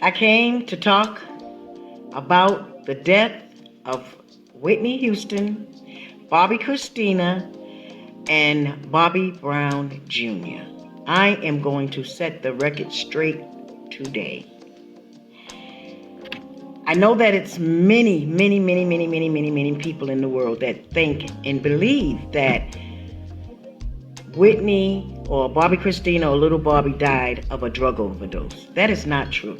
I came to talk about the death of Whitney Houston, Bobbi Kristina, and Bobbi Brown Jr. I am going to set the record straight today. I know that it's many people in the world that think and believe that Whitney or Bobbi Kristina or little Bobbi died of a drug overdose. That is not true.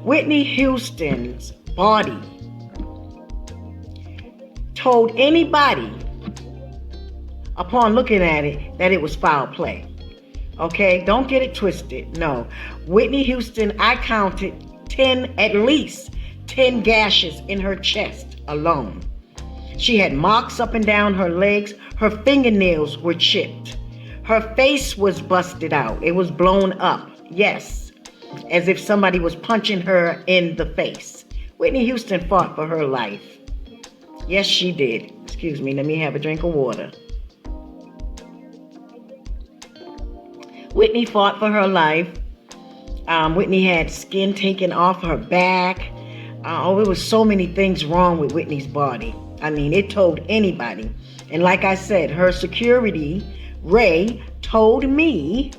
Whitney Houston's body told anybody upon looking at it that it was foul play. Okay, don't get it twisted. No, Whitney Houston, I counted at least 10 gashes in her chest alone. She had marks up and down her legs. Her fingernails were chipped. Her face was busted out. It was blown up. Yes, as if somebody was punching her in the face. Whitney Houston fought for her life. Yes, she did. Excuse me, let me have a drink of water. Whitney fought for her life. Whitney had skin taken off her back. There was so many things wrong with Whitney's body. I mean, it told anybody. And like I said, her security, Ray, told me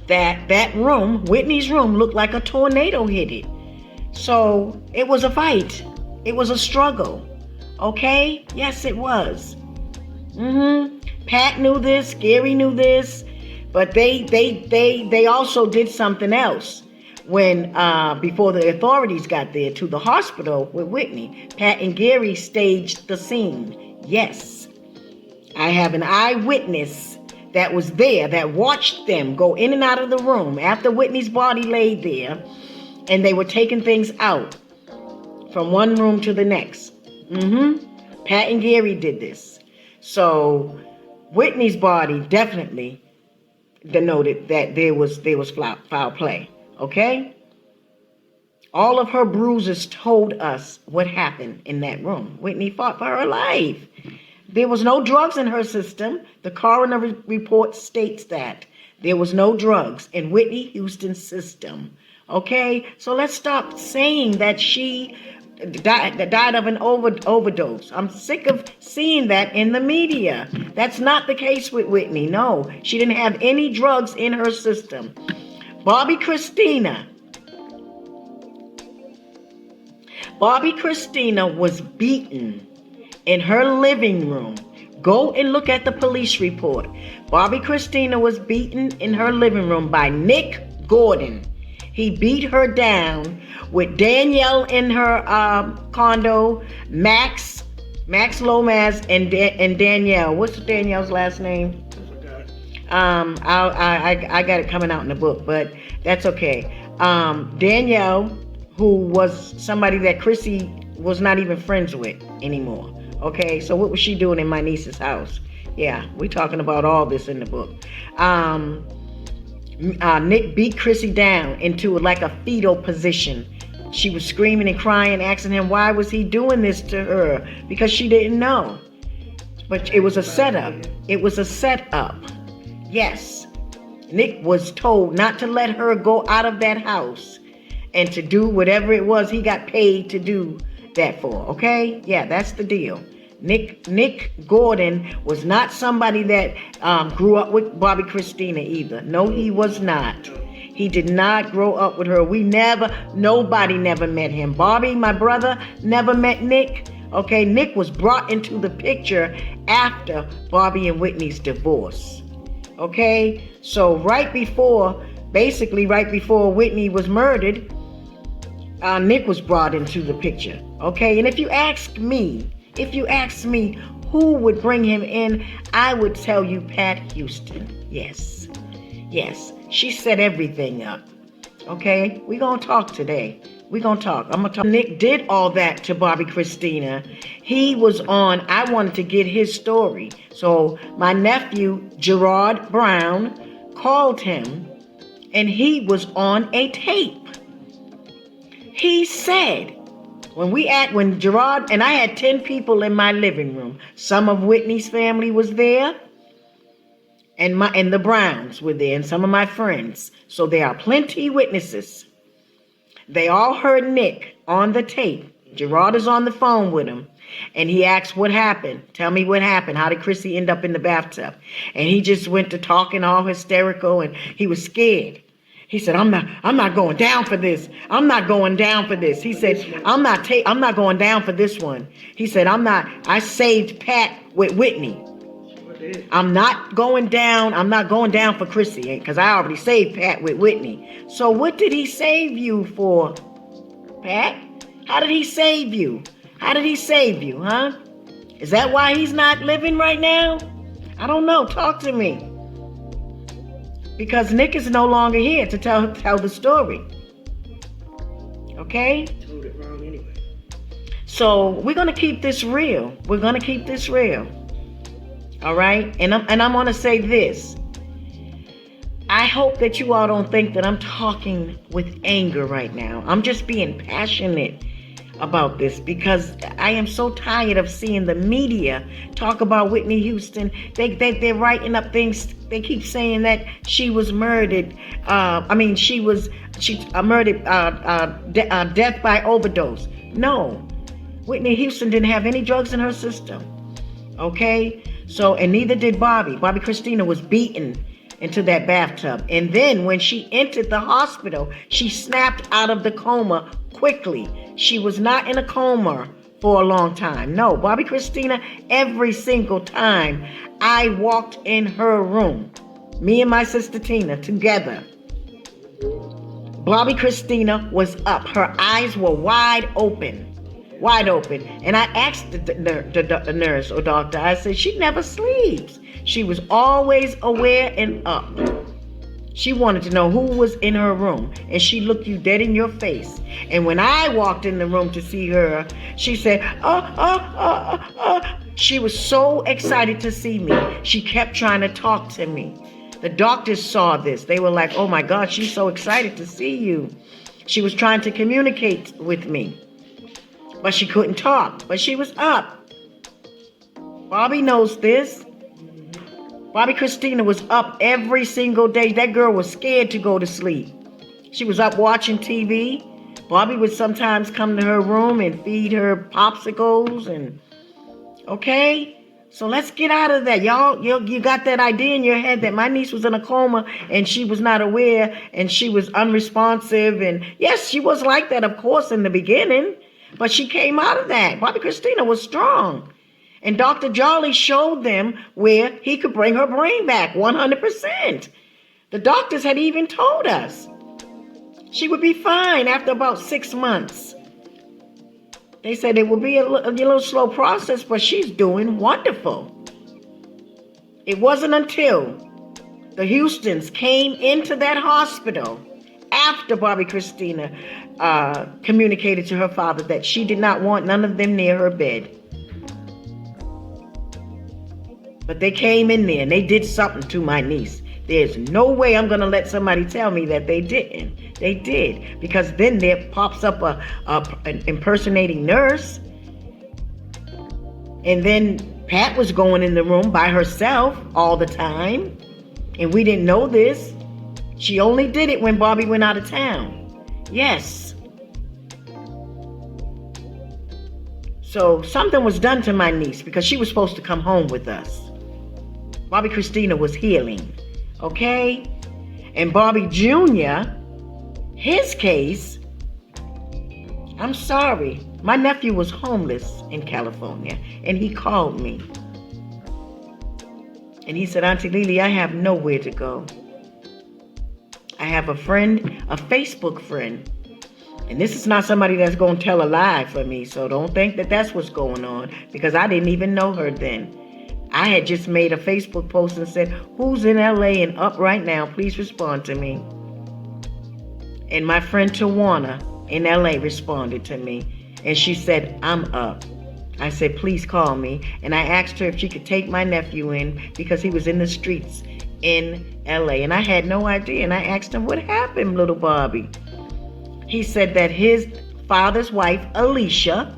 that room, Whitney's room, looked like a tornado hit it. So it was a fight. It was a struggle. Okay? Yes, it was. Pat knew this. Gary knew this. But they also did something else when before the authorities got there to the hospital with Whitney. Pat and Gary staged the scene. Yes. I have an eyewitness that was there that watched them go in and out of the room after Whitney's body laid there, and they were taking things out from one room to the next. Pat and Gary did this. So Whitney's body definitely denoted that there was foul play. Okay? All of her bruises told us what happened in that room. Whitney fought for her life. There was no drugs in her system. The coroner report states that there was no drugs in Whitney Houston's system. Okay? So let's stop saying that she died of an overdose. I'm sick of seeing that in the media. That's not the case with Whitney. No, she didn't have any drugs in her system. Bobbi Kristina was beaten in her living room. Go and look at the police report. Bobbi Kristina was beaten in her living room by Nick Gordon. He beat her down with Danielle in her condo, Max Lomas, and Danielle. What's Danielle's last name? I got it coming out in the book, but that's okay. Danielle, who was somebody that Chrissy was not even friends with anymore. Okay, so what was she doing in my niece's house? Yeah, we're talking about all this in the book. Nick beat Chrissy down into like a fetal position. She was screaming and crying, asking him why was he doing this to her, because she didn't know. But it was a setup. It was a setup. Yes. Nick was told not to let her go out of that house and to do whatever it was he got paid to do that for. Okay? Yeah, that's the deal. Nick Gordon was not somebody that grew up with Bobbi Kristina either. No, he was not. He did not grow up with her. Nobody never met him. Bobbi, my brother, never met Nick. Okay, Nick was brought into the picture after Bobbi and Whitney's divorce. Okay, so right before Whitney was murdered, Nick was brought into the picture. Okay, and if you ask me who would bring him in, I would tell you Pat Houston. Yes, she set everything up. Okay, we're gonna talk today. We're gonna talk. I'm gonna talk. Nick did all that to Bobbi Kristina. He was on. I wanted to get his story, so my nephew Gerard Brown called him, and he was on a tape. He said When Gerard, and I had 10 people in my living room. Some of Whitney's family was there, and the Browns were there, and some of my friends. So there are plenty witnesses. They all heard Nick on the tape. Gerard is on the phone with him, and he asked, what happened? Tell me what happened. How did Chrissy end up in the bathtub? And he just went to talking all hysterical, and he was scared. He said, I'm not going down for this. I'm not going down for this. He said, I'm not going down for this one. He said, I saved Pat with Whitney. I'm not going down. I'm not going down for Chrissy, because I already saved Pat with Whitney. So what did he save you for, Pat? How did he save you? How did he save you, huh? Is that why he's not living right now? I don't know. Talk to me. Because Nick is no longer here to tell the story. Okay? Told it wrong anyway. So we're gonna keep this real. We're gonna keep this real. All right? And I'm gonna say this. I hope that you all don't think that I'm talking with anger right now. I'm just being passionate about this, because I am so tired of seeing the media talk about Whitney Houston. They're writing up things. They keep saying that she was murdered. She murdered, death by overdose. No, Whitney Houston didn't have any drugs in her system. Okay, so, and neither did Bobbi. Bobbi Kristina was beaten into that bathtub, and then when she entered the hospital, she snapped out of the coma quickly. She was not in a coma for a long time. No, Bobbi Kristina, every single time I walked in her room, me and my sister Tina together, Bobbi Kristina was up. Her eyes were wide open. And I asked the nurse or doctor, I said, she never sleeps. She was always aware and up. She wanted to know who was in her room, and she looked you dead in your face. And when I walked in the room to see her, she said, She was so excited to see me. She kept trying to talk to me. The doctors saw this. They were like, oh my God, she's so excited to see you. She was trying to communicate with me, but she couldn't talk, but she was up. Bobbi knows this. Bobbi Kristina was up every single day. That girl was scared to go to sleep. She was up watching TV. Bobbi would sometimes come to her room and feed her popsicles okay? So let's get out of that. Y'all, you got that idea in your head that my niece was in a coma and she was not aware and she was unresponsive. And yes, she was like that, of course, in the beginning, but she came out of that. Bobbi Kristina was strong. And Dr. Jolly showed them where he could bring her brain back 100%. The doctors had even told us she would be fine after about 6 months. They said it would be a little slow process, but she's doing wonderful. It wasn't until the Houstons came into that hospital after Bobbi Kristina communicated to her father that she did not want none of them near her bed. But they came in there and they did something to my niece. There's no way I'm going to let somebody tell me that they didn't. They did. Because then there pops up an impersonating nurse. And then Pat was going in the room by herself all the time. And we didn't know this. She only did it when Bobbi went out of town. Yes. So something was done to my niece because she was supposed to come home with us. Bobbi Kristina was healing, okay? And Bobby Jr., his case, I'm sorry. My nephew was homeless in California, and he called me. And he said, Auntie Lily, I have nowhere to go. I have a friend, a Facebook friend. And this is not somebody that's going to tell a lie for me, so don't think that that's what's going on, because I didn't even know her then. I had just made a Facebook post and said, who's in LA and up right now? Please respond to me. And my friend Tawana in LA responded to me. And she said, I'm up. I said, please call me. And I asked her if she could take my nephew in because he was in the streets in LA. And I had no idea. And I asked him, what happened, little Bobby? He said that his father's wife, Alicia,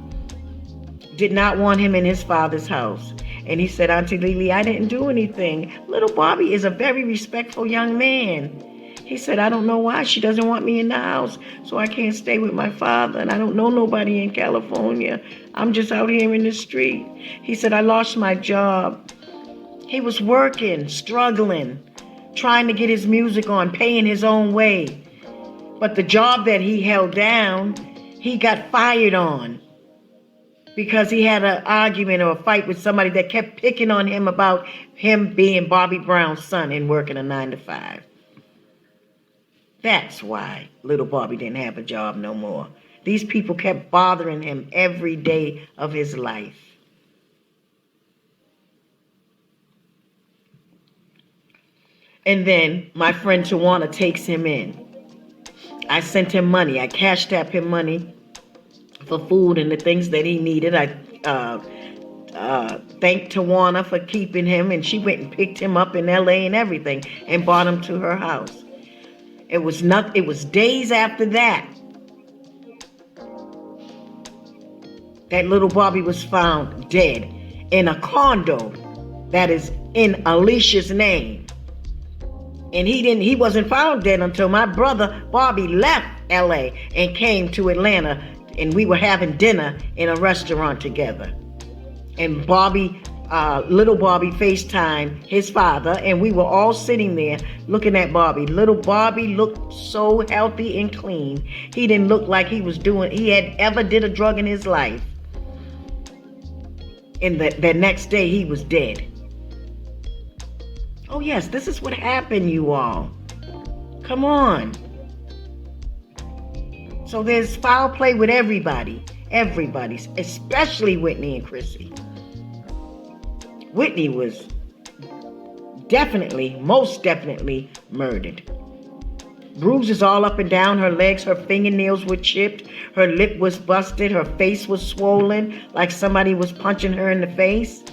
did not want him in his father's house. And he said, Auntie Lily, I didn't do anything. Little Bobby is a very respectful young man. He said, I don't know why she doesn't want me in the house, so I can't stay with my father, and I don't know nobody in California. I'm just out here in the street. He said, I lost my job. He was working, struggling, trying to get his music on, paying his own way. But the job that he held down, he got fired on because he had an argument or a fight with somebody that kept picking on him about him being Bobbi Brown's son and working a 9-to-5. That's why little Bobby didn't have a job no more. These people kept bothering him every day of his life. And then my friend Tawana takes him in. I sent him money. I cashed up him money for food and the things that he needed. I thanked Tawana for keeping him, and she went and picked him up in LA and everything and brought him to her house. It was days after that that little Bobby was found dead in a condo that is in Alicia's name. And he wasn't found dead until my brother Bobby left LA and came to Atlanta, and we were having dinner in a restaurant together. And little Bobby FaceTimed his father, and we were all sitting there looking at Bobby. Little Bobby looked so healthy and clean. He didn't look like he had ever did a drug in his life. And the next day he was dead. Oh yes, this is what happened, you all. Come on. So there's foul play with everybody, especially Whitney and Chrissy. Whitney was most definitely murdered. Bruises all up and down her legs, her fingernails were chipped, her lip was busted, her face was swollen like somebody was punching her in the face.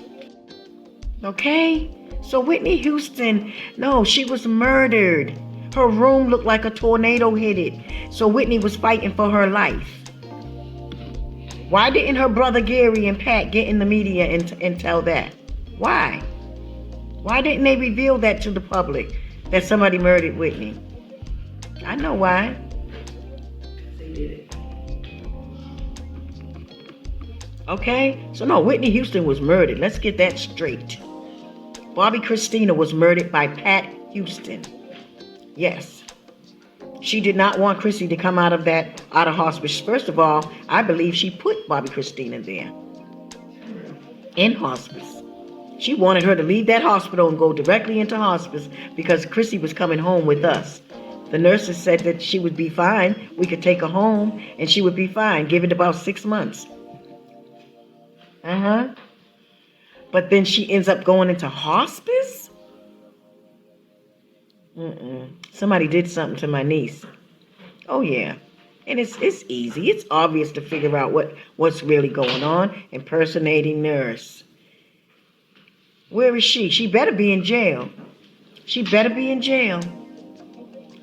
Okay? So Whitney Houston, no, she was murdered. Her room looked like a tornado hit it. So Whitney was fighting for her life. Why didn't her brother Gary and Pat get in the media and tell that? Why? Why didn't they reveal that to the public, that somebody murdered Whitney? I know why. They did it. Okay? So no, Whitney Houston was murdered. Let's get that straight. Bobbi Kristina was murdered by Pat Houston. Yes. She did not want Chrissy to come out of hospice. First of all, I believe she put Bobbi Kristina there. In hospice. She wanted her to leave that hospital and go directly into hospice because Chrissy was coming home with us. The nurses said that she would be fine. We could take her home and she would be fine. Give it about 6 months. But then she ends up going into hospice? Somebody did something to my niece. Oh, yeah. And it's easy. It's obvious to figure out what's really going on. Impersonating nurse. Where is she? She better be in jail. She better be in jail.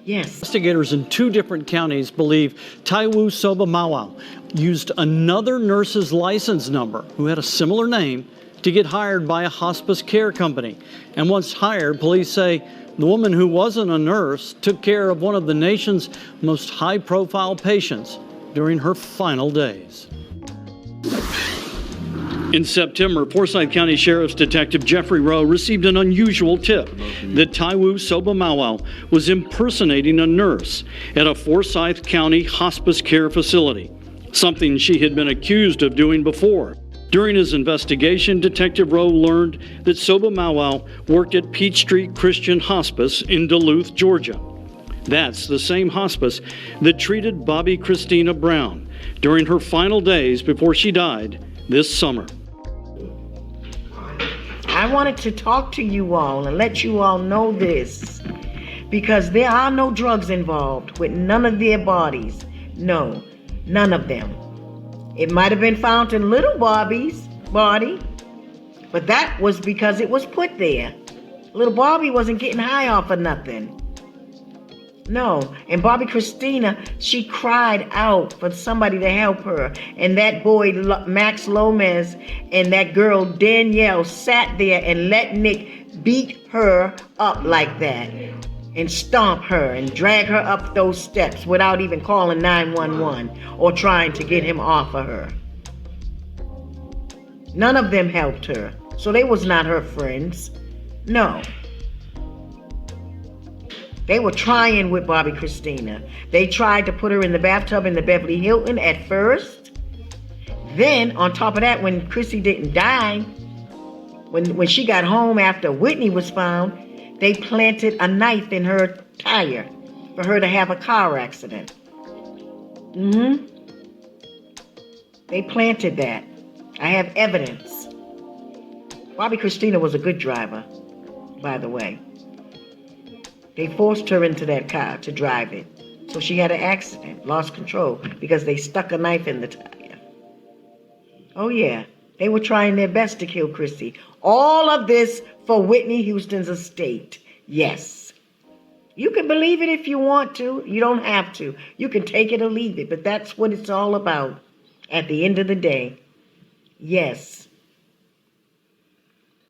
Yes. Investigators in 2 different counties believe Taiwo Sobamawao used another nurse's license number who had a similar name to get hired by a hospice care company. And once hired, police say the woman who wasn't a nurse took care of one of the nation's most high-profile patients during her final days. In September, Forsyth County Sheriff's Detective Jeffrey Rowe received an unusual tip that Taiwo Sobamawao was impersonating a nurse at a Forsyth County hospice care facility, something she had been accused of doing before. During his investigation, Detective Rowe learned that Sobamawao worked at Peachtree Christian Hospice in Duluth, Georgia. That's the same hospice that treated Bobbi Kristina Brown during her final days before she died this summer. I wanted to talk to you all and let you all know this because there are no drugs involved with none of their bodies. No, none of them. It might have been found in little Bobby's body, but that was because it was put there. Little Bobby wasn't getting high off of nothing. No. And Bobbi Kristina, she cried out for somebody to help her. And that boy, Max Lomez, and that girl, Danielle, sat there and let Nick beat her up like that. And stomp her and drag her up those steps without even calling 911 or trying to get him off of her. None of them helped her. So they was not her friends. No. They were trying with Bobbi Kristina. They tried to put her in the bathtub in the Beverly Hilton at first. Then, on top of that, when Chrissy didn't die, when she got home after Whitney was found, they planted a knife in her tire for her to have a car accident. They planted that. I have evidence. Bobbi Kristina was a good driver, by the way. They forced her into that car to drive it. So she had an accident, lost control, because they stuck a knife in the tire. Oh yeah, they were trying their best to kill Chrissy. All of this for Whitney Houston's estate. Yes. You can believe it if you want to. You don't have to. You can take it or leave it, but that's what it's all about at the end of the day. Yes.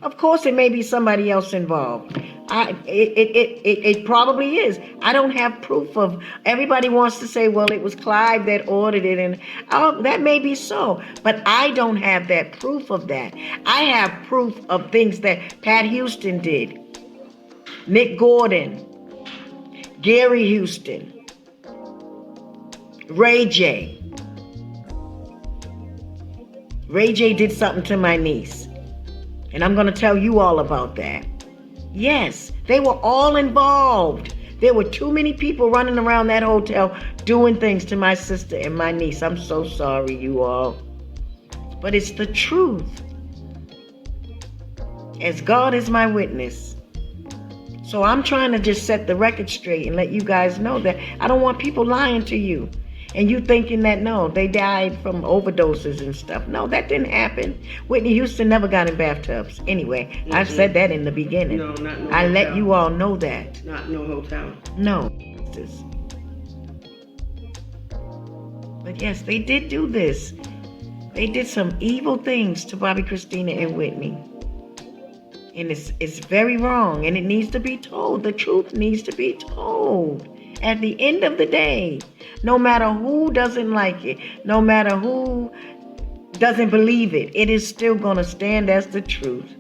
Of course, it may be somebody else involved. It probably is. I don't have proof of. Everybody wants to say, well, it was Clive that ordered it, and that may be so. But I don't have that proof of that. I have proof of things that Pat Houston did, Nick Gordon, Gary Houston, Ray J. Ray J did something to my niece. And I'm going to tell you all about that. Yes, they were all involved. There were too many people running around that hotel doing things to my sister and my niece. I'm so sorry, you all. But it's the truth. As God is my witness. So I'm trying to just set the record straight and let you guys know that I don't want people lying to you. And you thinking that, no, they died from overdoses and stuff. No, that didn't happen. Whitney Houston never got in bathtubs. Anyway, I've said that in the beginning. No, not no I hotel. let you all know that. Not no hotel. No. But yes, they did do this. They did some evil things to Bobbi Kristina and Whitney. And it's very wrong, and it needs to be told. The truth needs to be told. At the end of the day, no matter who doesn't like it, no matter who doesn't believe it, it is still going to stand as the truth.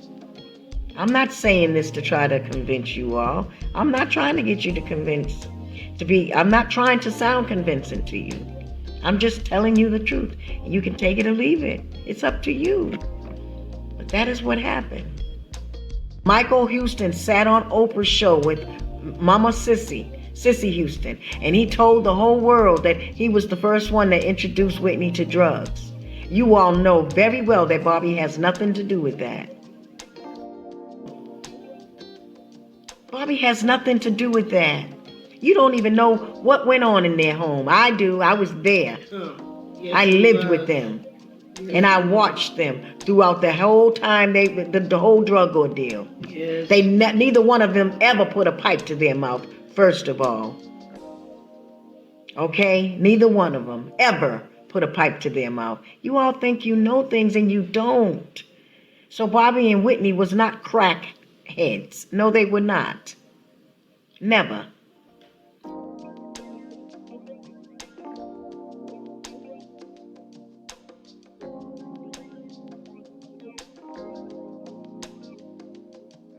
I'm not saying this to try to convince you all. I'm not trying to get you to I'm not trying to sound convincing to you. I'm just telling you the truth. You can take it or leave it. It's up to you. But that is what happened. Michael Houston sat on Oprah's show with Mama Sissy Houston, and he told the whole world that he was the first one that introduced Whitney to drugs. You all know very well that Bobbi has nothing to do with that. Bobbi has nothing to do with that. You don't even know what went on in their home. I do. I was there. Yes, I lived with them. And I watched them throughout the whole time, the whole drug ordeal. Yes. Neither one of them ever put a pipe to their mouth, first of all. Okay? Neither one of them ever put a pipe to their mouth. You all think you know things and you don't. So Bobbi and Whitney was not crackheads. No, they were not. Never.